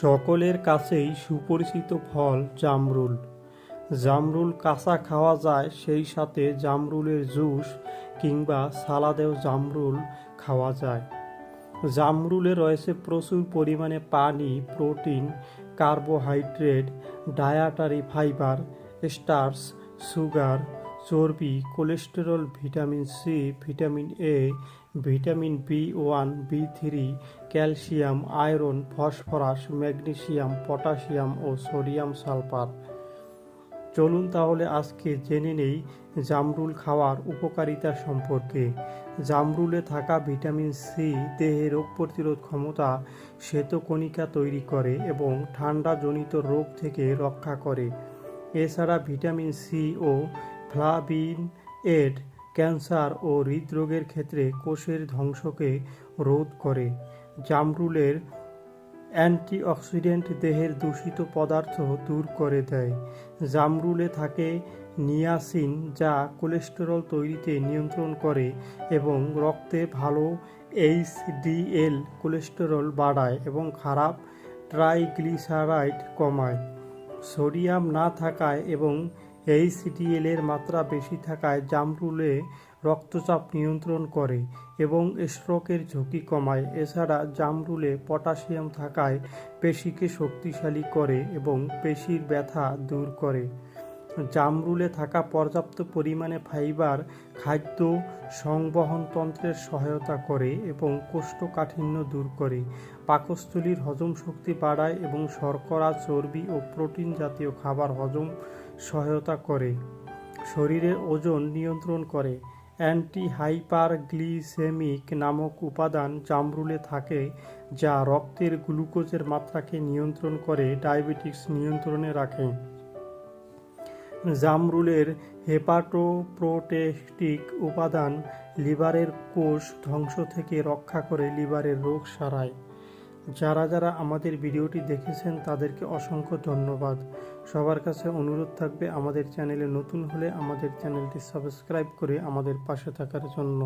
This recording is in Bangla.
সকলের কাছেই সুপরিচিত ফল জামরুল। জামরুল কাঁচা খাওয়া যায়, সেই সাথে জামরুলের জুস কিংবা সালাদেও জামরুল খাওয়া যায়। জামরুলে রয়েছে প্রচুর পরিমাণে পানি, protein, carbohydrate, dietary fibre, starch, sugar, চর্বি, cholesterol, vitamin C, vitamin A, vitamin B one, বি3, calcium, iron, phosphorus, magnesium, potassium ও সোডিয়াম সালফার। চলুন তাহলে আজকে জেনে নেই জামরুল খাওয়ার উপকারিতা সম্পর্কে। জামরুলে থাকা ভিটামিন সি দেহে রোগ প্রতিরোধ ক্ষমতা, শ্বেতকণিকা তৈরি করে এবং ঠান্ডাজনিত রোগ থেকে রক্ষা করে। এছাড়া ভিটামিন সি ও ফ্লাভিনয়েড ক্যান্সার ও হৃদরোগের ক্ষেত্রে কোষের ধ্বংসকে রোধ করে। জামরুলের অ্যান্টিঅক্সিডেন্ট দেহের দূষিত পদার্থ দূর করে দেয়। জামরুলে থাকে নিয়াসিন, যা কোলেস্টেরল তৈরিতে নিয়ন্ত্রণ করে এবং রক্তে ভালো এইচডিএল কোলেস্টেরল বাড়ায় এবং খারাপ ট্রাইগ্লিসারাইড কমায়। সোডিয়াম না থাকায় এবং এইচডিএল এর মাত্রা বেশি থাকায় জামরুলে রক্তচাপ নিয়ন্ত্রণ করে এবং স্ট্রোকের ঝুঁকি কমায়। এছাড়া জামরুলে পটাশিয়াম থাকায় পেশিকে শক্তিশালী করে এবং পেশির ব্যথা দূর করে। জামরুলে থাকা পর্যাপ্ত পরিমাণে ফাইবার খাদ্য সংবহনতন্ত্রের সহায়তা করে এবং কোষ্ঠকাঠিন্য দূর করে, পাকস্থলীর হজম শক্তি বাড়ায় এবং শর্করা, চর্বি ও প্রোটিন জাতীয় খাবার হজম সহায়তা করে। শরীরের ওজন নিয়ন্ত্রণ করে। অ্যান্টিহাইপারগ্লিসেমিক নামক উপাদান জামরুলে থাকে, যা রক্তের গ্লুকোজের মাত্রাকে নিয়ন্ত্রণ করে, ডায়াবেটিস নিয়ন্ত্রণে রাখে। জামরুলের হেপাটোপ্রোটেক্টিক উপাদান লিভারের কোষ ধ্বংস থেকে রক্ষা করে, লিভারের রোগ সারায়। যারা আমাদের ভিডিওটি দেখেছেন তাদেরকে অসংখ্য ধন্যবাদ। সবার কাছে অনুরোধ থাকবে আমাদের চ্যানেলে নতুন হলে আমাদের চ্যানেলটি সাবস্ক্রাইব করে আমাদের পাশে থাকার জন্য।